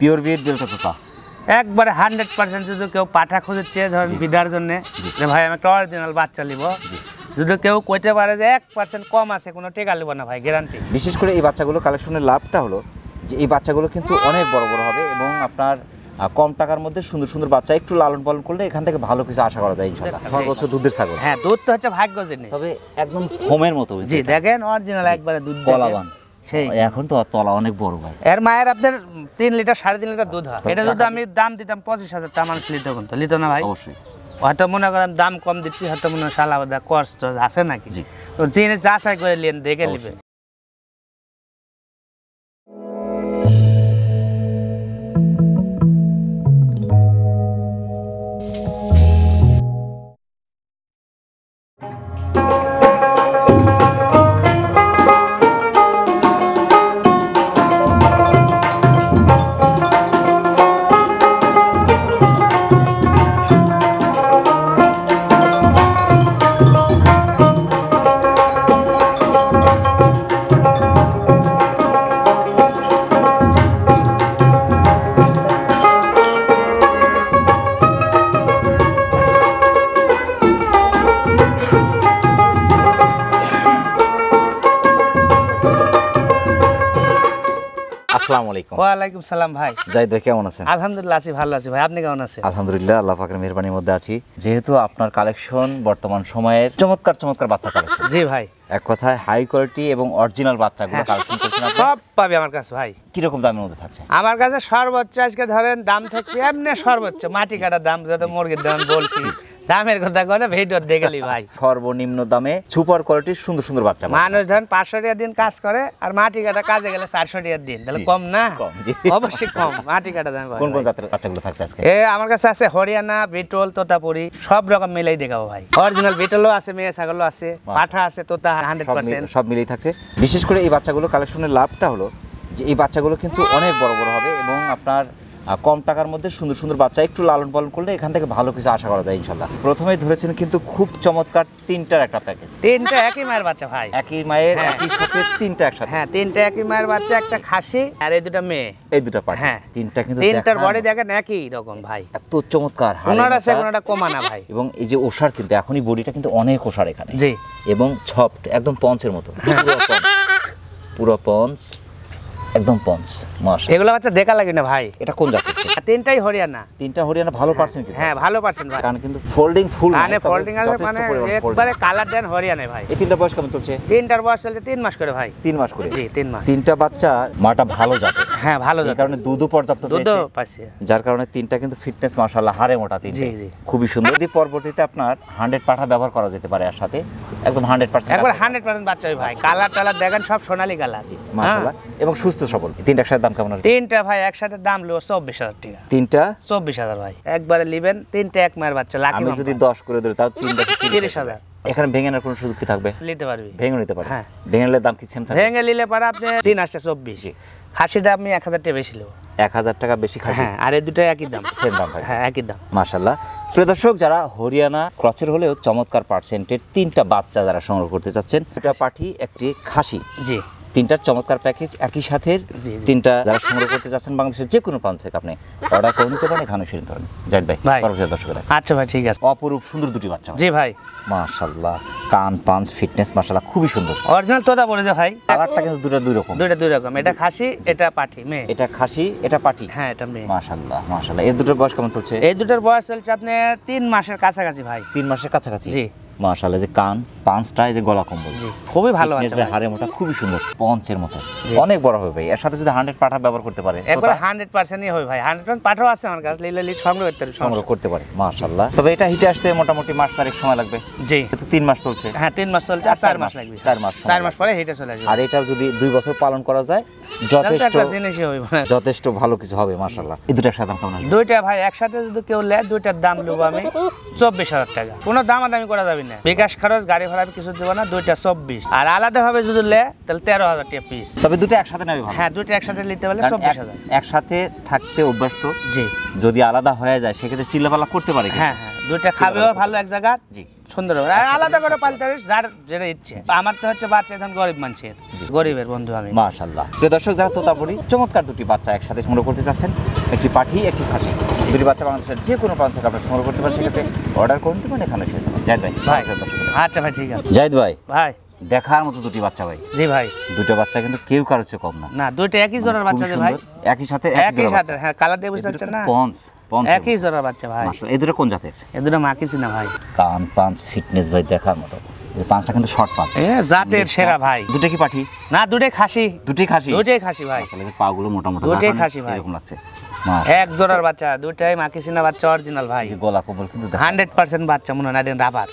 Pure beat বেলটা তোতা একবারে 100% যদি কেউ পাঠা খুঁজছে ধরেন বিডার জন্য যে ভাই আমি একটা অরিজিনাল বাচ্চা নিব, যদি কেউ কইতে পারে যে 1% কম আছে কোনো টেকা লিব না ভাই, গ্যারান্টি। বিশেষ করে এই বাচ্চাগুলো কালেকশনের লাভটা হলো যে এই বাচ্চাগুলো কিন্তু অনেক বড় বড় হবে এবং আপনার কম টাকার মধ্যে সুন্দর সুন্দর বাচ্চা একটু লালন পালন করলে এখান থেকে ভালো কিছু আশা করা যায় ইনশাআল্লাহ। সর্বোচ্চ দুধের ছাগল। হ্যাঁ, দুধ তো হচ্ছে ভাগ্য জিনিস, তবে একদম ফোমের মতো। জি দেখেন অরিজিনাল একবারে দুধ কলাবান সেই। এখন তো তলা অনেক বড় ভাই। এর মায়ের আপনার 3 লিটার 3.5 লিটার দুধ হয়। এটা যদি আমি দাম দিতাম 25,000 টাকা মানুষ লিত কিন্তু লিত না ভাই। অবশ্যই হয়তো মনে করেন দাম কম দিচ্ছি, হয়তো মনে হয় শালা বাদা কষ্ট আছে নাকি, তো জিনিস যাচাই করে নিন, দেখে নিবে। আসসালামু আলাইকুম। ওয়ালাইকুম সালাম ভাই। জাহিদ ভাই কেমন আছেন? আলহামদুলিল্লাহ আছি, ভালো আছি ভাই, আপনি কেমন আছেন? আলহামদুলিল্লাহ, আল্লাহ পাকের মেহেরবানির মধ্যে আছি। যেহেতু আপনার কালেকশন বর্তমান সময়ের চমৎকার চমৎকার বাচ্চা কালেকশন। জি ভাই, এক কথায় হাই কোয়ালিটি এবং অরিজিনাল বাচ্চাগুলো কালেকশন করছেন আপনি। সব পাবে আমার কাছে ভাই। কি রকম দামের মধ্যে থাকছে? আমার কাছে সর্বোচ্চ আজকে ধরেন দাম থাকবে এমনি সর্বোচ্চ মাটি কাটার দাম, যত মুরগির দাম বলছি, দামের কথা করে ভিডিও দেখলি ভাই। সর্বনিম্ন দামে সুপার কোয়ালিটির সুন্দর সুন্দর বাচ্চা। মানুষ ধরেন 500 টাকা দিন কাজ করে, আর মাটি কাটা কাজে গেলে 400 টাকা দিন, তাহলে কম না? কম, জি। অবশ্যই কম। মাটি কাটা দাম কোন কোন জাতের বাচ্চাগুলো থাকছে আজকে? আমার কাছে আছে হরিয়ানা, বিটল, তোতাপুরি, সব রকম মিলাই দেখাবো ভাই। অরিজিনাল বিটলও আছে, মেয়ে ছাগলও আছে, পাঠা আছে, তোতা 100%। সব মিলেই থাকছে। বিশেষ করে এই বাচ্চাগুলো কালেকশনের লাভটা হলো যে এই বাচ্চাগুলো কিন্তু অনেক বড় বড় হবে এবং আপনার কম টাকার মধ্যে সুন্দর সুন্দর বাচ্চা একটু লালন পালন করলে এখান থেকে ভালো কিছু আশা করা যায় ইনশাআল্লাহ। প্রথমেই ধরেছেন কিন্তু খুব চমৎকার তিনটার একটা প্যাকেজ। তিনটা একই মায়ের বাচ্চা ভাই, একই মায়ের একই সাথে তিনটা একসাথে। হ্যাঁ, তিনটা একই মায়ের বাচ্চা, একটা খাসি আর এই দুটো মেয়ে, এই দুটো পাঠা। হ্যাঁ, তিনটা কিন্তু তিনটার বডি দেখেন একই রকম ভাই, এত চমৎকার। কোনটা আছে কোনটা কমানা ভাই। এবং এই যে ওষার কিন্তু এখনই বডিটা কিন্তু অনেক ওষার এখানে। জি, এবং সফট একদম পঞ্চের মতো, পুরো পঞ্চ, একদম পঞ্চ। মাশাআল্লাহ, এগুলো বাচ্চা দেখা লাগে না ভাই। এটা কোন জাতের? তিনটাই হরিয়ানা। তিনটা হরিয়ানা ভালো পার্সেন্ট কিন্তু। হ্যাঁ, ভালো পার্সেন্ট ভাই, কারণ কিন্তু ফোল্ডিং ফুল মানে ফোল্ডিং আছে, মানে একবারে কালার দেন হরিয়ানা ভাই। এই তিনটা বয়স কেমন চলছে? তিনটার বয়স চলছে 3 মাস করে ভাই। 3 মাস করে? জি, 3 মাস। তিনটা বাচ্চা মাটা ভালো যাবে। হ্যাঁ, ভালো যাবে, যাবে, কারণে দুধও পর্যাপ্ত দুধও পেয়েছে, পাইছে, যার কারণে তিনটা কিন্তু ফিটনেস মাশাআল্লাহ হাড়ে মোটা তিনটা। জি জি, খুবই সুন্দর। যদি পরবর্তীতে আপনার 100 পাঠা ব্যবহার করা যেতে পারে এর সাথে, একদম 100%। একবার 100% বাচ্চা ভাই, কালার টালার দেখেন সব সোনালী কালার মাশাআল্লাহ, এবং সুস্থ সবল। তিনটা একসাথে দাম কেমন? তিনটা ভাই একসাথে দাম লো 24,000 টাকা। তিনটা 24,000 ভাই, একবারে নেবেন। তিনটা এক মায়ের বাচ্চা, লাকি আমি যদি 10 করে ধরি তাও 30,000। এখানে ভেঙে নেওয়ার কোনো সুযোগ কি থাকবে? নিতে পারবি, ভেঙে নিতে পারে। হ্যাঁ, ভেঙে নিলে দাম কি সেম থাকবে? ভেঙে নিলে পারে আপনি 3 আসছে 24। খাসিটা আপনি 1,000 টাকা বেশি নেব। 1,000 টাকা বেশি খাসি? হ্যাঁ, আর এই দুটো একই দাম, সেম দাম থাকে? হ্যাঁ, একই দাম। মাশাআল্লাহ। প্রিয় দর্শক, যারা হরিয়ানা ক্রসের হলেও চমৎকার পার্সেন্টের তিনটা বাচ্চা যারা সংগ্রহ করতে চাচ্ছেন, একটা পাঠি একটি খাসি, জি, তিনটার চমৎকার প্যাকেজ একই সাথে তিনটা যারা সংগ্রহ করতে চাচ্ছেন বাংলাদেশের যে কোনো প্রান্ত থেকে আপনি অর্ডার করে নিতে পারেন, এখানে এসে নিতে পারেন। জাহিদ ভাই, পরবর্তী দর্শকরা। আচ্ছা ভাই, ঠিক আছে। অপরূপ সুন্দর দুটি বাচ্চা। জি ভাই, মাশাআল্লাহ, কান পাঁচ ফিটনেস মাশাআল্লাহ খুবই সুন্দর। অরিজিনাল তোতা বলে যে ভাই, কালারটা কিন্তু দুটো দুই রকম। দুই রকম, এটা খাসি, এটা পাঠি মেয়ে। এটা খাসি, এটা পাঠি। হ্যাঁ, এটা মেয়ে। মাশাআল্লাহ মাশাআল্লাহ। এর দুটোর বয়স কেমন চলছে? এই দুটোর বয়স চলছে আপনি 3 মাসের কাছাকাছি ভাই। 3 মাসের কাছাকাছি? জি। মাশাআল্লাহ, যে কান পাঁচটা, এই যে গলা কম্বল, জি, খুবই ভালো আছে ভাই, হাড়ে মোটা খুবই সুন্দর, পঞ্চের মতো, অনেক বড় হবে ভাই। এর সাথে যদি 100 পাঠা ব্যবহার করতে পারে, একবার 100%ই হবে ভাই। 100% পাঠাও আছে আমার কাছে, লিলে সংগ্রহ করতে পারে। মাশাআল্লাহ। তবে এটা হিটে আসতে মোটামুটি মাস 4 সময় লাগবে। জি, তো 3 মাস চলছে। হ্যাঁ, 3 মাস চলছে, আর 4 মাস লাগবে। 4 মাস পরে হিটে চলে আসবে। আর এটা যদি 2 বছর পালন করা যায়, যথেষ্ট ভালো কিছু হবে মাশাআল্লাহ। এই দুটো একসাথে দাম কেমন? দুইটা ভাই একসাথে যদি কেউ নেয়, দুইটার দাম নেব আমি 24,000 টাকা। কোনো দামাদামি করা যাবে না, বিকাশ খরচ গাড়ি ভাড়া কিছু দেবো না। দুইটা 24, আর আলাদা ভাবে যদি নেয় তাহলে 13,000 টাকা পিস। তবে দুটো একসাথে নেবে ভালো। হ্যাঁ, দুইটা একসাথে নিতে পারলে 24,000। একসাথে থাকতে অভ্যস্ত, জি, যদি আলাদা হয়ে যায় সেক্ষেত্রে চিল্লাপাল্লা করতে পারে। হ্যাঁ হ্যাঁ, দুইটা খাবেও ভালো এক জায়গা জি সুন্দর হবে। আর আলাদা করে পালতে হবে যার যেটা ইচ্ছে। আমার তো হচ্ছে বাচ্চা এখন গরিব মানুষের, গরিবের বন্ধু আমি। মাশাআল্লাহ। প্রিয় দর্শক, যারা তোতাপুরি চমৎকার দুটি বাচ্চা একসাথে সংগ্রহ করতে চাচ্ছেন, একটি পাঠি একটি খাসি, দুটি বাচ্চা বাংলাদেশের যে কোনো প্রান্ত থেকে আপনারা সংগ্রহ করতে পারেন, সেক্ষেত্রে অর্ডার করুন দিবেন এখানে এসে। জাহিদ ভাই, ভাই দর্শক আচ্ছা ভাই ঠিক আছে। জাহিদ ভাই, ভাই দেখার মতো দুটি বাচ্চা ভাই। জি ভাই, দুটো বাচ্চা কিন্তু কেউ কারো চেয়ে কম না। না দুইটা একই জোড়ার খুবই বাচ্চা যে ভাই, সুন্দর, একই সাথে একই সাথে। হ্যাঁ, কালার দিয়ে বুঝতে পারছেন না, পঞ্চ একই জোড়ার বাচ্চা ভাই। এই দুটো কোন জাতের? এ দুটো মাকিছি না ভাই, কান পাঁচ ফিটনেস ভাই দেখার মতো। এই পাঁচটা কিন্তু শর্ট পাঁচ, এ জাতের সেরা ভাই। দুটো কি পাঠি? না দুটোই খাসি, দুটোই খাসি। দুটোই খাসি ভাই, আসলে পা গুলো মোটা মোটা, দুটোই দেখার খাসি ভাই। এরকম লাগছে। এক জোড়ার বাচ্চা, দুটাই মাকিছি না বাচ্চা, অরিজিনাল ভাই। গলা কবল কিন্তু 100% বাচ্চা মনে হয় না, দেন রাবার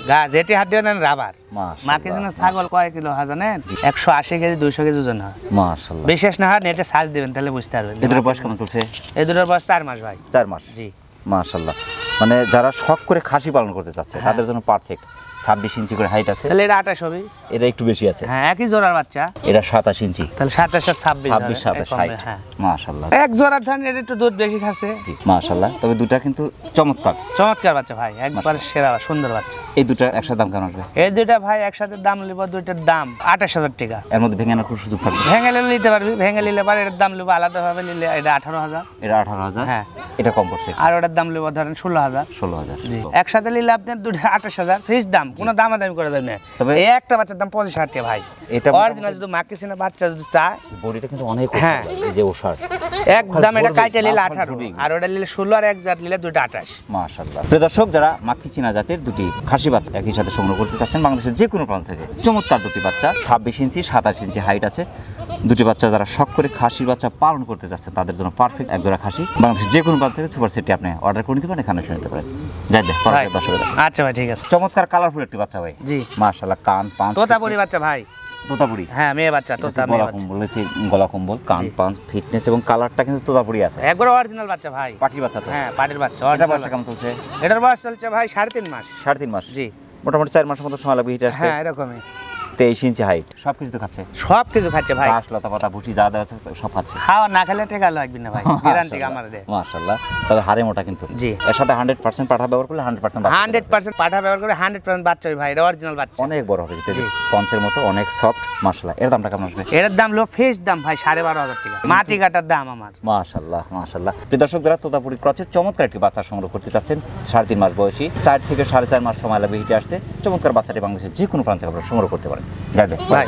গা যেটি হাত দিয়ে নেন রাবার। মাশাআল্লাহ। মাকিছি না ছাগল কয় কিলো হয় জানেন? 180 কেজি 200 কেজি ওজন হয়। মাশাআল্লাহ। বিশেষ না হয় নেটে সার্চ দিবেন তাহলে বুঝতে পারবেন। এদের বয়স কেমন চলছে? এই দুটোর বয়স 4 মাস ভাই। 4 মাস। জি মাশাআল্লাহ। মানে যারা শখ করে খাসি পালন করতে চাচ্ছে তাদের জন্য পারফেক্ট। 26 ইঞ্চি করে হাইট আছে, তাহলে এটা 28 হবে। এটা একটু বেশি আছে। হ্যাঁ একই জোড়ার বাচ্চা, এটা 27 ইঞ্চি, তাহলে 27 আর 26 26 27 হাইট। হ্যাঁ মাশাআল্লাহ। এক জোড়ার ধান এটা একটু দুধ বেশি খাচ্ছে। জি মাশাআল্লাহ। তবে দুটা কিন্তু চমৎকার, চমৎকার বাচ্চা ভাই, একবার সেরা সুন্দর বাচ্চা। এই দুটার একসাথে দাম কেমন আসবে? এই দুইটা ভাই একসাথে দাম নিব, দুইটার দাম 28,000 টাকা। এর মধ্যে ভেঙে আনার খুব সুযোগ থাকবে? ভেঙে নিলে নিতে পারবি, ভেঙে নিলে পারে এটার দাম নিব আলাদাভাবে নিলে এটা 18,000। এটা 18,000। হ্যাঁ এটা কম পড়ছে, আর ওটার দাম নিব ধরেন 16,000। 16,000। একসাথে নিলে আপনার দুটো 28,000 ফিক্স দাম, কোনো দামাদামি করে দেয় না। তবে এই একটা বাচ্চার দাম 25,000 টাকা ভাই। এটা অরিজিনাল যদি মাকিছি না বাচ্চা যদি চায়, বডিটা কিন্তু অনেক হ্যাঁ। এই যে ওষার একদম এটা কাইটে নিলে আসল 18 ধরবেই। আর ওটা নিলে 16 আর এক জাত নিলে দুটো 28। মাশাআল্লাহ। প্রিয় দর্শক, যারা মাক্কি চীনা জাতের দুটি খাসি বাচ্চা একই সাথে সংগ্রহ করতে চাচ্ছেন বাংলাদেশের যে কোনো প্রান্ত থেকে, চমৎকার দুটি বাচ্চা 26 ইঞ্চি 27 ইঞ্চি হাইট আছে, দুটি বাচ্চা যারা শখ করে খাসির বাচ্চা পালন করতে চাচ্ছেন তাদের জন্য পারফেক্ট এক জোড়া খাসি। বাংলাদেশের যে কোনো প্রান্ত থেকে সুপার সেটটি আপনি অর্ডার করে নিতে পারেন, এখানে শুনে নিতে পারেন। যাই দেখ ভাই, দর্শক, আচ্ছা ভাই ঠিক আছে। চমৎকার কালারফুল একটি বাচ্চা ভাই। জি মাশাআল্লাহ। কান পাঁচ তোতাপুরি বাচ্চা ভাই। তোতাপুরি? হ্যাঁ মেয়ে বাচ্চা, তোতা মেয়ে গলা বাচ্চা। কম্বল বলেছে, গলা কম্বল, কান পাঁচ ফিটনেস এবং কালারটা কিন্তু তোতাপুরি আছে। একবার অরিজিনাল বাচ্চা ভাই, পাটির বাচ্চা তো? হ্যাঁ পাটির বাচ্চা। এটা original বয়সটা বাচ্চা। কেমন চলছে? এটার বয়স চলছে ভাই 3.5 মাস। 3.5 মাস। জি মোটামুটি 4 মাসের মতো সময় লাগবে হিটে আসতে। হ্যাঁ এরকমই। 23 ইঞ্চি হাইট, সব কিছু তো খাচ্ছে? সব কিছু খাচ্ছে ভাই, ঘাস লতা পাতা ভুসি যা দেওয়া আছে সব খাচ্ছে। খাওয়া না খেলে টেকা লাগবে না ভাই, গ্যারান্টি আমার দে। মাশাআল্লাহ। তবে হাড়ে মোটা কিন্তু। জি। এর সাথে 100% পাঠা ব্যবহার করলে 100% বাচ্চা 100% পাঠা ব্যবহার করে 100% বাচ্চা হয় ভাই, এটা অরিজিনাল বাচ্চা। অনেক বড় হবে, জি। পঞ্চের মতো অনেক সফট। মাশাআল্লাহ। এর দামটা কেমন আসবে? এটার দাম লো ফেস দাম ভাই 12,500 টাকা, মাটি কাটার দাম আমার। মাশাআল্লাহ মাশাআল্লাহ। প্রিয় দর্শক, যারা তোতাপুরি ক্রচের চমৎকার একটি বাচ্চা সংগ্রহ করতে চাচ্ছেন, 3.5 মাস বয়সী, 4 থেকে 4.5 মাস সময় লাগবে হিটে আসতে, চমৎকার বাচ্চাটি বাংলাদেশের যে কোনো প্রান্ত থেকে আপনারা সংগ্রহ করতে পারেন। ভাই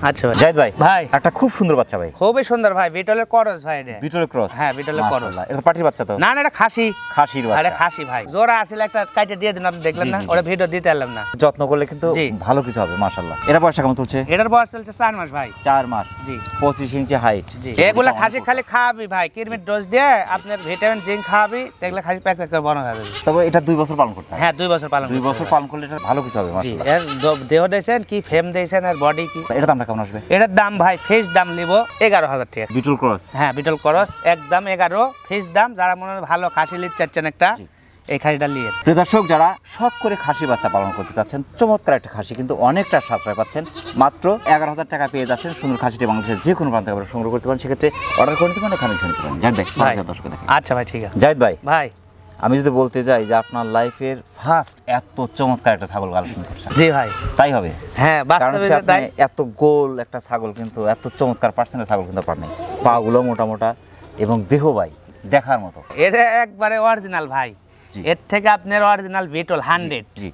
আচ্ছা ভাই। জাহিদ ভাই, ভাই একটা খুব সুন্দর বাচ্চা ভাই, খুবই সুন্দর ভাই, বিটলের করস ভাই এটা। Beetle cross? হ্যাঁ, বিটলের cross। মাশাআল্লাহ। এটা তো পাটির বাচ্চা তো? না না এটা খাসি, খাসির আরে বাচ্চা। খাসি ভাই, জোড়া আছিল একটা কাটে দিয়ে দিন, আপনি দেখলেন জি, না? জি, ওটা ভিডিও দিতে পারলাম না। যত্ন করলে কিন্তু জি। ভালো কিছু হবে। মাশাআল্লাহ। এর বয়সটা কেমন চলছে? এটার বয়স চলছে 4 মাস ভাই। 4 মাস। জি 25 ইঞ্চি হাইট। জি এগুলা খাসি খালি খাওয়াবি ভাই, কিরমির ডোজ দিয়ে আপনার ভিটামিন জিঙ্ক খাওয়াবি, দেখলে খাসি প্যাক প্যাক করে বড় হয়ে যাবে। তবে এটা 2 বছর পালন করতে হবে। হ্যাঁ 2 বছর পালন 2 করতে বছর হবে। পালন করলে এটা ভালো কিছু হবে। জি মাশাআল্লাহ। এর দেহ দিয়েছেন কি, ফেম দিয়েছেন আর বডি কি। এটার দামটা কেমন আসবে? এটার দাম ভাই ফেস দাম নিব 11,000 টাকা। Beetle cross? হ্যাঁ বিটল করস একদম 11 ফেস দাম। যারা মনে হয় ভালো খাসি লিজ চাচ্ছেন একটা, জি। এই খাসিটা নিয়ে। প্রিয় দর্শক, যারা শখ করে খাসি বাচ্চা পালন করতে চাচ্ছেন, চমৎকার একটা খাসি কিন্তু অনেকটা সাশ্রয় পাচ্ছেন, মাত্র 11,000 টাকা পেয়ে যাচ্ছেন। সুন্দর খাসিটি বাংলাদেশের যে কোনো প্রান্ত থেকে আপনারা সংগ্রহ করতে পারেন, সেক্ষেত্রে অর্ডার করে নিতে পারেন, এখানে শুনে নিতে পারেন। জাহিদ ভাই, ভাই। দর্শক দেখেন। আচ্ছা ভাই ঠিক আছে। জাহিদ ভাই, ভাই আমি যদি বলতে যাই যে আপনার লাইফের ফার্স্ট এত চমৎকার একটা ছাগল কালেকশন করছেন, জি ভাই। তাই হবে? হ্যাঁ কারণ বাস্তবে হচ্ছে আপনি তাই। এত গোল একটা ছাগল কিন্তু, এত চমৎকার পার্সেন্টের ছাগল কিন্তু আপনার নেই। পাগুলো মোটা মোটা এবং দেহ ভাই দেখার মতো। এটা একবারে অরিজিনাল ভাই। জি। এর থেকে আপনার অরিজিনাল বিটল 100। জি।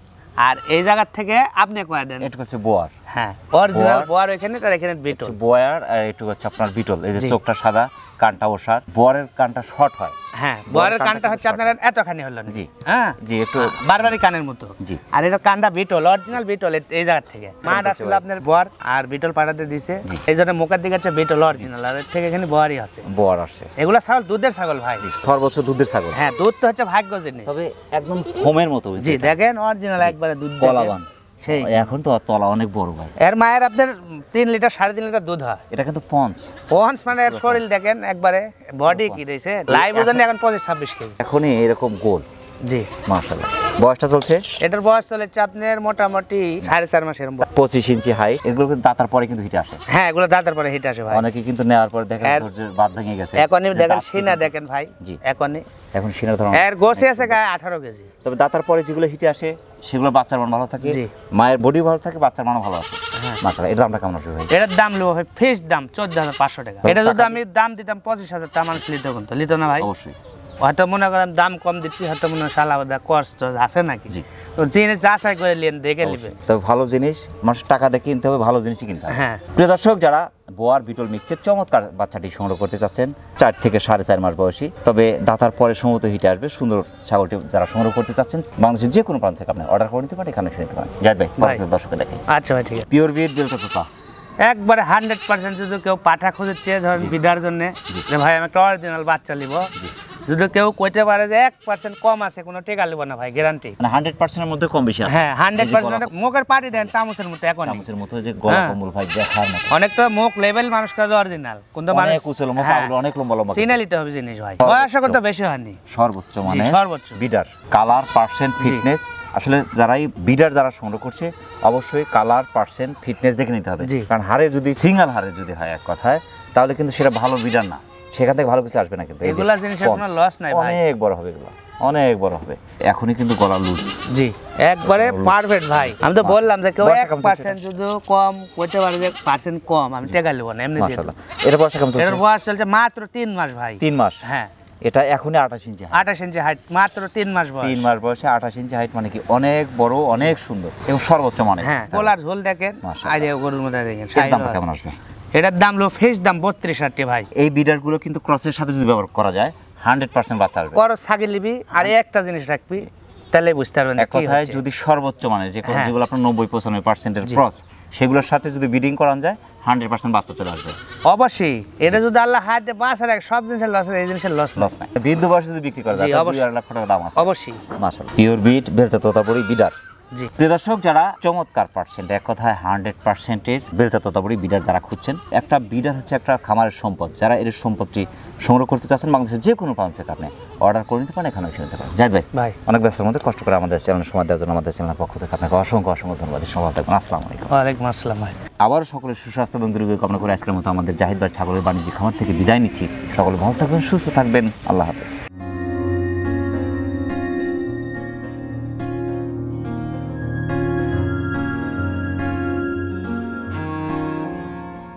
আর এই জায়গার থেকে আপনি কয় দেন। এটা হচ্ছে বোয়ার। হ্যাঁ অরিজিনাল বোয়ার। বোয়ার এখানে, তার এখানে বিটল। বোয়ার আর একটু হচ্ছে আপনার বিটল। এই যে জি। চোখটা সাদা, কানটা ওষার। বোয়ারের কানটা শর্ট হয়। হ্যাঁ বোয়ারের কানটা কানটা হচ্ছে একটু আপনার এতখানি হলো না। জি। হ্যাঁ জি, একটু বারবারই কানের মতো। জি। আর এটা কানটা বিটল, অরিজিনাল বিটল এই জায়গার থেকে। মাঠ দেখতে আসলে পাই। আপনার বোয়ার আর বিটল পাঠাতে দিছে, জি। এই জন্য মুখের দিকে হচ্ছে বিটল অরিজিনাল, আর এর থেকে এখানে বোয়ারই আছে। বোয়ার আসছে। এগুলা ছাগল দুধের ছাগল ভাই। সর্বোচ্চ দুধের ছাগল। হ্যাঁ দুধ তো হচ্ছে ভাগ্য জিনিস। তবে একদম ফোমের মতো। জি দেখেন অরিজিনাল একবারে দুধ দেখেন। কলাবান সেই এখন তো তলা অনেক বড় ভাই। এর মায়ের আপনার 3 লিটার 3.5 লিটার দুধ হয়। এটা কিন্তু পঞ্চ। পঞ্চ মানে এর শরীর দেখেন একবারে, বডি কি রয়েছে লাইভ ওজন এখন 25-26 কেজি। এখনই এরকম গোল। জি মাশাআল্লাহ। বয়সটা চলছে এটার বয়স চলেছে আপনার মোটামুটি 4.5 মাসের মতো। 25 ইঞ্চি হাইট। এগুলো কিন্তু দাঁতার পরে কিন্তু হিটে আসে। হ্যাঁ, এগুলো দাঁতের পরে হিট আসে ভাই। অনেকে কিন্তু নেওয়ার পর দেখেন ধৈর্যের বাঁধ ভেঙে গেছে। এখনই দেখেন সিনা দেখেন ভাই। জি। এখন সিনার ধরন এর গোছে আছে গায়ে 18 কেজি। তবে দাঁতার পরে যেগুলো হিটে আসে সেগুলো বাচ্চার মান ভালো থাকে, জি। মায়ের বডি ভালো থাকে, বাচ্চার মানও ভালো আছে। মাশাআল্লাহ। এর দামটা কেমন আসবে ভাই? এটার দাম নেবো ভাই ফিক্স দাম 14,500 টাকা। এটা যদি আমি দাম দিতাম 25,000 টাকা মানুষ লিত না ভাই। অবশ্যই। হয়তো মনে করেন দাম কম দিচ্ছি, হয়তো মনে হয় শালা বাদা কষ্ট আছে নাকি। জি। তো জিনিস যাচাই করে নিন, দেখে নিবে। তবে ভালো জিনিস মানুষ টাকা দিয়ে কিনতে হবে, ভালো জিনিসই কিনতে হবে। হ্যাঁ। প্রিয় দর্শক, যারা বোয়ার বিটল মিক্সের চমৎকার বাচ্চাটি সংগ্রহ করতে চাচ্ছেন, 4 থেকে 4.5 মাস বয়সী, তবে দাঁতার পরে সম্ভবত হিটে আসবে সুন্দর ছাগলটি যারা সংগ্রহ করতে চাচ্ছেন, বাংলাদেশের যে কোনো প্রান্ত থেকে আপনি অর্ডার করে নিতে পারেন, এখানে এসে নিতে পারেন। জাহিদ ভাই, পরবর্তী দর্শককে দেখে আচ্ছা ভাই, ঠিক আছে। পিওর বিট বেলটা তোতা একবারে 100% যদি কেউ পাঠা খুঁজছে ধরেন বিডার জন্য, যে ভাই আমি একটা অরিজিনাল বাচ্চা নিব, যদি কেউ কইতে পারে যে 1% কম আছে, কোনো টেকা লিব না ভাই, গ্যারান্টি। মানে 100% এর মধ্যে কম বেশি আছে। হ্যাঁ, 100% মুখের পাটি দেন চামচের মতো এখন। চামচের মতো যে গলা কম্বল ভাই দেখার মতো। অনেকটা মুখ লেভেল মানুষ কাজ অরিজিনাল, কিন্তু মানুষ অনেক উঁচু লম্বা, পাগুলো অনেক লম্বা লম্বা। সিনালিতে হবে জিনিস ভাই, বয়স কত বেশি হয়নি। সর্বোচ্চ মানে সর্বোচ্চ বিডার কালার পার্সেন্ট ফিটনেস। আসলে যারাই বিডার যারা সংগ্রহ করছে অবশ্যই কালার পার্সেন্ট ফিটনেস দেখে নিতে হবে, কারণ হারে যদি সিঙ্গেল হারে যদি হয় এক কথায়, তাহলে কিন্তু সেটা ভালো বিডার না, সেখান থেকে ভালো কিছু আসবে না। কিন্তু এগুলা জিনিসের কোনো লস নাই ভাই, অনেক বড় হবে এগুলো, অনেক বড় হবে। এখনই কিন্তু গলা লুজ। জি, একবারে পারফেক্ট ভাই। আমি তো বললাম যে কেউ 1% যদি কম কইতে পারে যে পার্সেন্ট কম, আমি টাকা লিব না, এমনি দিয়ে। মাশাআল্লাহ। এটা বয়স কেমন চলছে? এর বয়স চলছে মাত্র 3 মাস ভাই। 3 মাস? হ্যাঁ। এটা এখনই 28 ইঞ্চি হাইট। 28 ইঞ্চি হাইট, মাত্র 3 মাস বয়স। 3 মাস বয়সে 28 ইঞ্চি হাইট মানে কি অনেক বড়, অনেক সুন্দর এবং সর্বোচ্চ মানে। হ্যাঁ, কোলার ঝোল দেখেন, মাশাআল্লাহ। আইডিয়া গরুর মধ্যে দেখেন। এর দাম কেমন আসবে? এটার দাম হলো ফিক্স দাম 32,000 ভাই। এই বিডার গুলো কিন্তু ক্রসের সাথে যদি ব্যবহার করা যায় 100% বাচ্চা আসবে। বড় ছাগল নিবি আর একটা জিনিস রাখবি, তাহলে বুঝতে পারবেন এক কথায় যদি সর্বোচ্চ মানের যে হ্যাঁ। যেগুলো আপনার 90-95% এর ক্রস, সেগুলোর সাথে যদি বিডিং করান যায় 100% বাচ্চা চলে আসবে। অবশ্যই। এটা যদি আল্লাহ হাত দিয়ে বাঁচা রাখে, সব জিনিসের লস, এই জিনিসের লস লস নাই। বৃদ্ধ বয়সে যদি বিক্রি করা যায় 2-4 লাখ টাকা দাম আছে। অবশ্যই। মাশাআল্লাহ। পিওর বিট বেলচা তোতাপুরি বিডার। জি। প্রিয় দর্শক, যারা চমৎকার পার্সেন্ট, এক কথায় 100% এর বেলচা তোতাপুরি বিডার যারা খুঁজছেন, একটা বিডার হচ্ছে একটা খামারের সম্পদ। যারা এর সম্পদটি সংগ্রহ করতে চাচ্ছেন, বাংলাদেশের যে কোনো প্রান্ত থেকে আপনি অর্ডার করে নিতে পারেন, এখানে এসে নিতে পারেন। জাহিদ ভাই, অনেক ব্যস্তের মধ্যে কষ্ট করে আমাদের চ্যানেলের সময় দেওয়ার জন্য আমাদের চ্যানেলের পক্ষ থেকে আপনাকে অসংখ্য অসংখ্য ধন্যবাদ। সবাই থাকবেন। আসসালামু আলাইকুম। ওয়ালাইকুম আসসালাম ভাই। আবার সকলের সুস্বাস্থ্য এবং দীর্ঘায়ু কামনা করে আজকের মতো আমাদের জাহিদ ভাই ছাগলের বাণিজ্যিক খামার থেকে বিদায় নিচ্ছি। সকলে ভালো থাকবেন, সুস্থ থাকবেন। আল্লাহ হাফেজ।